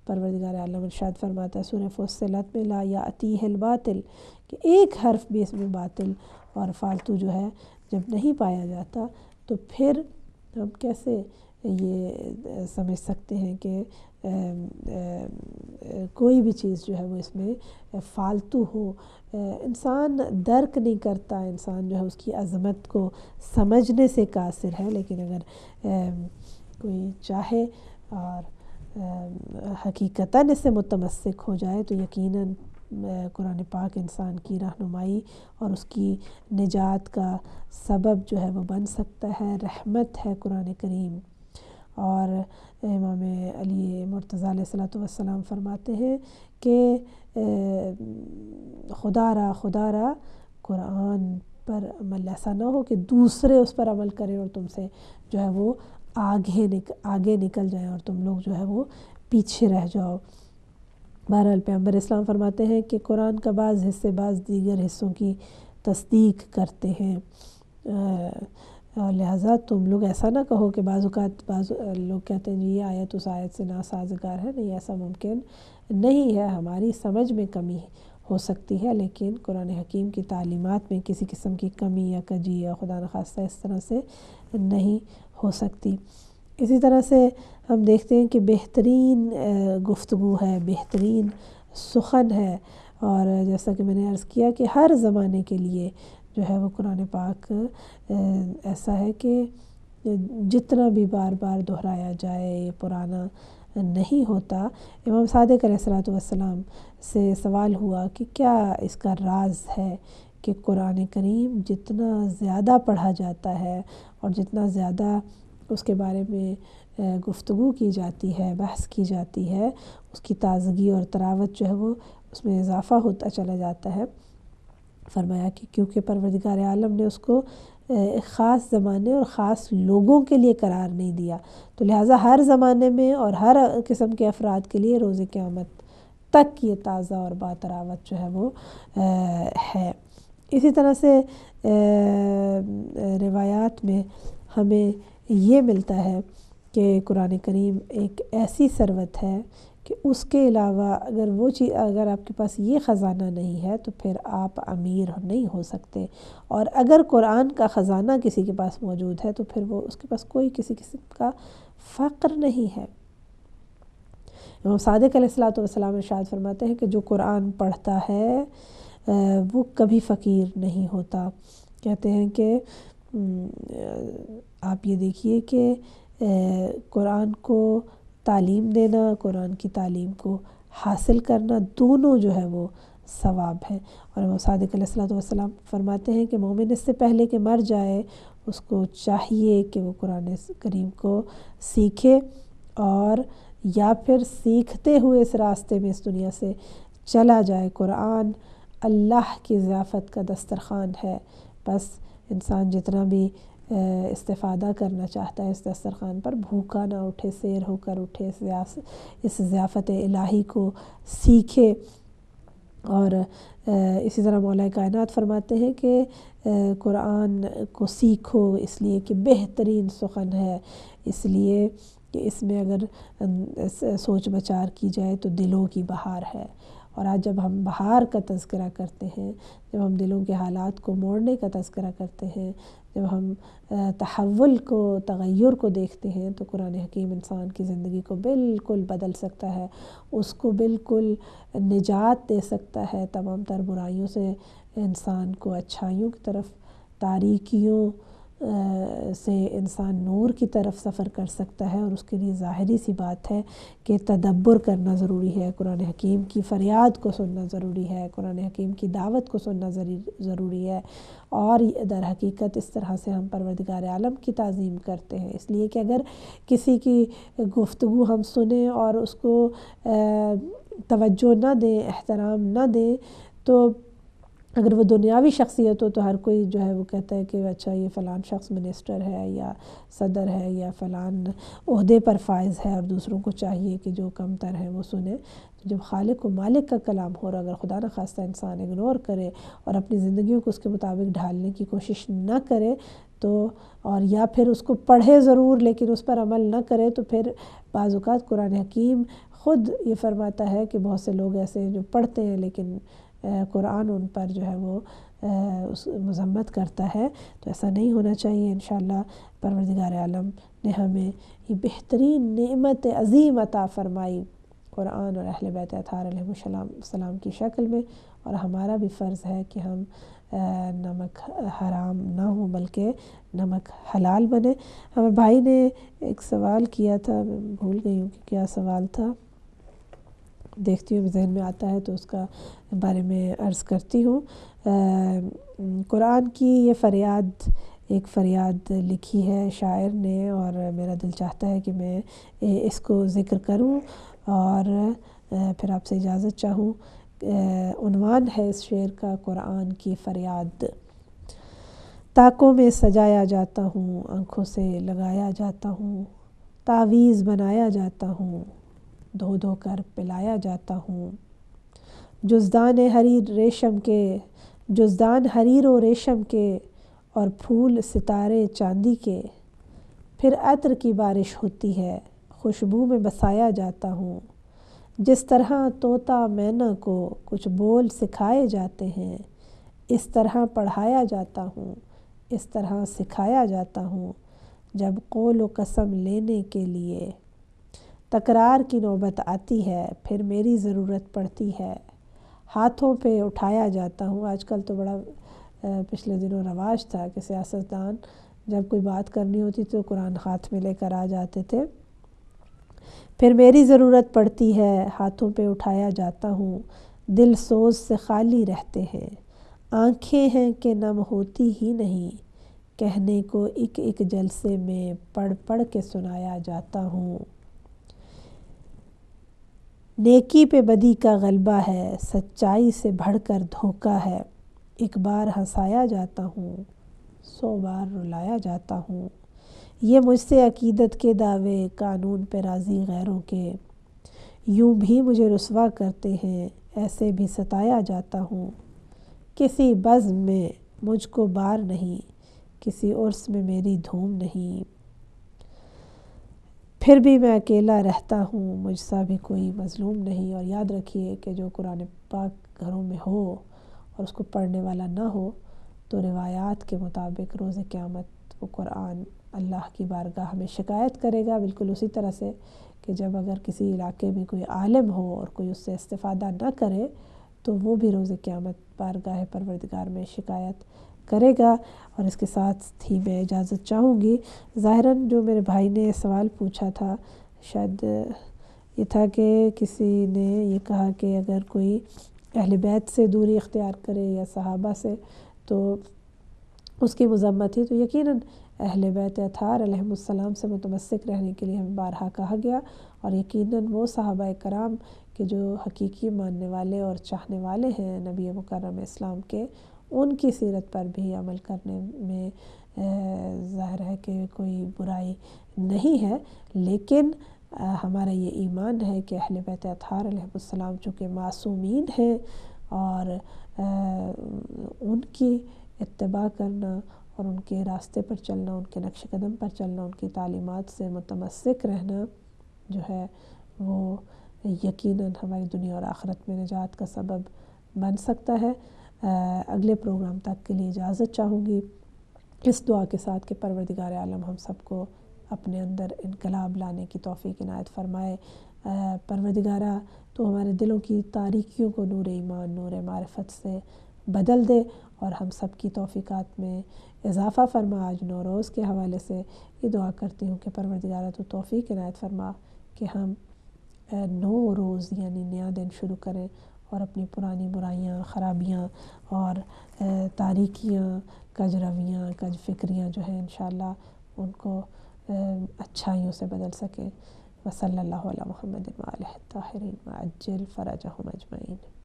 پروردگار عالم ارشاد فرماتا ہے سورہ فصلت میں لا یأتیہ الباطل، کہ ایک حرف بھی اس میں باطل اور فالتو جو ہے جب نہیں پایا جاتا تو پھر ہم کیسے یہ سمجھ سکتے ہیں کہ کوئی بھی چیز جو ہے وہ اس میں فالتو ہو۔ انسان درک نہیں کرتا، انسان جو ہے اس کی عظمت کو سمجھنے سے قاصر ہے، لیکن اگر کوئی چاہے اور حقیقتاً اس سے متمسک ہو جائے تو یقیناً قرآن پاک انسان کی رہنمائی اور اس کی نجات کا سبب جو ہے وہ بن سکتا ہے۔ رحمت ہے قرآن کریم۔ اور امام علی مرتضیٰ علیہ الصلوۃ والسلام فرماتے ہیں کہ خدا را قرآن پر عمل ایسا نہ ہو کہ دوسرے اس پر عمل کریں اور تم سے جو ہے وہ آگے نکل جائیں اور تم لوگ جو ہے وہ پیچھے رہ جاؤ۔ بہرحال پیغمبر اسلام فرماتے ہیں کہ قرآن کا بعض حصے بعض دیگر حصوں کی تصدیق کرتے ہیں، لہٰذا تم لوگ ایسا نہ کہو کہ بعض لوگ کہتے ہیں جی یہ آیت اس آیت سے ناسازگار ہے، نہیں، ایسا ممکن نہیں ہے، ہماری سمجھ میں کمی ہو سکتی ہے، لیکن قرآن حکیم کی تعلیمات میں کسی قسم کی کمی یا کجی یا خدا نخواستہ اس طرح سے نہیں ہو سکتی۔ اسی طرح سے ہم دیکھتے ہیں کہ بہترین گفتگو ہے، بہترین سخن ہے، اور جیسا کہ میں نے عرض کیا کہ ہر زمانے کے لیے جو ہے وہ قرآن پاک ایسا ہے کہ جتنا بھی بار بار دہرایا جائے یہ پرانا نہیں ہوتا۔ امام صادق علیہ الصلوۃ والسلام سے سوال ہوا کہ کیا اس کا راز ہے کہ قرآن کریم جتنا زیادہ پڑھا جاتا ہے اور جتنا زیادہ اس کے بارے میں گفتگو کی جاتی ہے، بحث کی جاتی ہے، اس کی تازگی اور تراوت جو ہے وہ اس میں اضافہ ہوتا چلا جاتا ہے۔ فرمایا کہ کیونکہ پروردگار عالم نے اس کو خاص زمانے اور خاص لوگوں کے لیے قرار نہیں دیا، تو لہٰذا ہر زمانے میں اور ہر قسم کے افراد کے لیے روز قیامت تک یہ تازہ اور باتراوت جو ہے وہ ہے۔ اسی طرح سے روایات میں ہمیں یہ ملتا ہے کہ قرآن کریم ایک ایسی ثروت ہے کہ اس کے علاوہ اگر آپ کے پاس یہ خزانہ نہیں ہے تو پھر آپ امیر نہیں ہو سکتے، اور اگر قرآن کا خزانہ کسی کے پاس موجود ہے تو پھر وہ اس کے پاس کوئی کسی قسم کا فقر نہیں ہے۔ امام صادق علیہ الصلوۃ والسلام ارشاد فرماتے ہیں کہ جو قرآن پڑھتا ہے وہ کبھی فقیر نہیں ہوتا۔ کہتے ہیں کہ آپ یہ دیکھیے کہ قرآن کو تعلیم دینا، قرآن کی تعلیم کو حاصل کرنا، دونوں جو ہے وہ ثواب ہے۔ اور امام صادق علیہ الصلوۃ والسلام فرماتے ہیں کہ مومن اس سے پہلے کہ مر جائے اس کو چاہیے کہ وہ قرآن کریم کو سیکھے، اور یا پھر سیکھتے ہوئے اس راستے میں اس دنیا سے چلا جائے۔ قرآن اللہ کی ضیافت کا دسترخوان ہے، بس انسان جتنا بھی استفادہ کرنا چاہتا ہے اس دسترخوان پر، بھوکا نہ اٹھے، سیر ہو کر اٹھے، اس ضیافت الہی کو سیکھے۔ اور اسی طرح مولا کائنات فرماتے ہیں کہ قرآن کو سیکھو اس لیے کہ بہترین سخن ہے، اس لیے کہ اس میں اگر سوچ بچار کی جائے تو دلوں کی بہار ہے۔ اور آج جب ہم بہار کا تذکرہ کرتے ہیں، جب ہم دلوں کے حالات کو موڑنے کا تذکرہ کرتے ہیں، جب ہم تحول کو، تغیر کو دیکھتے ہیں، تو قرآن حکیم انسان کی زندگی کو بالکل بدل سکتا ہے، اس کو بالکل نجات دے سکتا ہے تمام تر برائیوں سے، انسان کو اچھائیوں کی طرف، تاریکیوں سے انسان نور کی طرف سفر کر سکتا ہے۔ اور اس کے لیے ظاہری سی بات ہے کہ تدبر کرنا ضروری ہے، قرآن حکیم کی فریاد کو سننا ضروری ہے، قرآن حکیم کی دعوت کو سننا ضروری ہے، اور در حقیقت اس طرح سے ہم پروردگار عالم کی تعظیم کرتے ہیں۔ اس لیے کہ اگر کسی کی گفتگو ہم سنیں اور اس کو توجہ نہ دیں، احترام نہ دیں، تو اگر وہ دنیاوی شخصیت ہو تو ہر کوئی جو ہے وہ کہتا ہے کہ اچھا یہ فلان شخص منسٹر ہے یا صدر ہے یا فلان عہدے پر فائز ہے، اور دوسروں کو چاہیے کہ جو کم تر ہے وہ سنیں۔ جب خالق و مالک کا کلام ہو، اور اگر خدا نخواستہ انسان اگنور کرے اور اپنی زندگیوں کو اس کے مطابق ڈھالنے کی کوشش نہ کرے تو، اور یا پھر اس کو پڑھے ضرور لیکن اس پر عمل نہ کرے، تو پھر بعض اوقات قرآن حکیم خود یہ فرماتا ہے کہ بہت سے لوگ ایسے ہیں جو پڑھتے ہیں لیکن قرآن ان پر جو ہے وہ مذمت کرتا ہے، تو ایسا نہیں ہونا چاہیے۔ انشاءاللہ پروردگار عالم نے ہمیں یہ بہترین نعمت عظیم عطا فرمائی قرآن اور اہل بیت اطہار علیہ السلام کی شکل میں، اور ہمارا بھی فرض ہے کہ ہم نمک حرام نہ ہوں بلکہ نمک حلال بنے۔ ہمیں بھائی نے ایک سوال کیا تھا، میں بھول گئی ہوں کہ کیا سوال تھا، دیکھتی ہوں ذہن میں آتا ہے تو اس کا بارے میں عرض کرتی ہوں۔ قرآن کی یہ فریاد ایک فریاد لکھی ہے شاعر نے، اور میرا دل چاہتا ہے کہ میں اس کو ذکر کروں اور پھر آپ سے اجازت چاہوں۔ عنوان ہے اس شعر کا قرآن کی فریاد۔ تاکوں میں سجایا جاتا ہوں، آنکھوں سے لگایا جاتا ہوں، تعویذ بنایا جاتا ہوں، دھو دھو کر پلایا جاتا ہوں، جزدان حریر و ریشم کے اور پھول ستارے چاندی کے، پھر عطر کی بارش ہوتی ہے، خوشبو میں بسایا جاتا ہوں، جس طرح طوطا مینا کو کچھ بول سکھائے جاتے ہیں، اس طرح پڑھایا جاتا ہوں، اس طرح سکھایا جاتا ہوں، جب قول و قسم لینے کے لیے تکرار کی نوبت آتی ہے، پھر میری ضرورت پڑتی ہے، ہاتھوں پہ اٹھایا جاتا ہوں۔ آج کل تو بڑا پچھلے دنوں رواج تھا کہ سیاستدان جب کوئی بات کرنی ہوتی تو قرآن ہاتھ میں لے کر آ جاتے تھے۔ پھر میری ضرورت پڑتی ہے، ہاتھوں پہ اٹھایا جاتا ہوں، دل سوز سے خالی رہتے ہیں، آنکھیں ہیں کہ نم ہوتی ہی نہیں، کہنے کو ایک ایک جلسے میں پڑھ پڑھ کے سنایا جاتا ہوں۔ نیکی پہ بدی کا غلبہ ہے، سچائی سے بڑھ کر دھوکا ہے، ایک بار ہنسایا جاتا ہوں، 100 بار رلایا جاتا ہوں، یہ مجھ سے عقیدت کے دعوے، قانون پہ راضی غیروں کے، یوں بھی مجھے رسوا کرتے ہیں، ایسے بھی ستایا جاتا ہوں، کسی بزم میں مجھ کو بار نہیں، کسی عرس میں میری دھوم نہیں، پھر بھی میں اکیلا رہتا ہوں، مجھ سا بھی کوئی مظلوم نہیں۔ اور یاد رکھیے کہ جو قرآن پاک گھروں میں ہو اور اس کو پڑھنے والا نہ ہو تو روایات کے مطابق روز قیامت وہ قرآن اللہ کی بارگاہ میں شکایت کرے گا، بالکل اسی طرح سے کہ جب اگر کسی علاقے میں کوئی عالم ہو اور کوئی اس سے استفادہ نہ کرے تو وہ بھی روز قیامت بارگاہ پروردگار میں شکایت کرے گا۔ اور اس کے ساتھ ہی میں اجازت چاہوں گی۔ ظاہراً جو میرے بھائی نے سوال پوچھا تھا شاید یہ تھا کہ کسی نے یہ کہا کہ اگر کوئی اہل بیت سے دوری اختیار کرے یا صحابہ سے تو اس کی مذمت ہی، تو یقیناً اہل بیت اطہار علیہم السلام سے متمسک رہنے کے لیے ہمیں بارہا کہا گیا، اور یقیناً وہ صحابہ کرام کہ جو حقیقی ماننے والے اور چاہنے والے ہیں نبی مکرم اسلام کے، ان کی سیرت پر بھی عمل کرنے میں ظاہر ہے کہ کوئی برائی نہیں ہے، لیکن ہمارا یہ ایمان ہے کہ اہل بیت اطہار علیہ السلام چونکہ معصومین ہیں اور ان کی اتباع کرنا اور ان کے راستے پر چلنا، ان کے نقش قدم پر چلنا، ان کی تعلیمات سے متمسک رہنا جو ہے وہ یقیناً ہماری دنیا اور آخرت میں نجات کا سبب بن سکتا ہے۔ اگلے پروگرام تک کے لیے اجازت چاہوں گی اس دعا کے ساتھ کہ پروردگار عالم ہم سب کو اپنے اندر انقلاب لانے کی توفیق عنایت فرمائے۔ پروردگارہ تو ہمارے دلوں کی تاریکیوں کو نور ایمان، نور معرفت سے بدل دے اور ہم سب کی توفیقات میں اضافہ فرما۔ آج نوروز کے حوالے سے یہ دعا کرتی ہوں کہ پروردگارہ تو توفیق عنایت فرما کہ ہم نو روز یعنی نیا دن شروع کریں اور اپنی پرانی برائیاں، خرابیاں اور تاریکیاں، کج رویاں، کج فکریاں جو ہیں انشاءاللہ ان کو اچھائیوں سے بدل سکیں۔ وصلی اللہ علی محمد وآلہ الطاہرین وعجل فرجہم اجمعین۔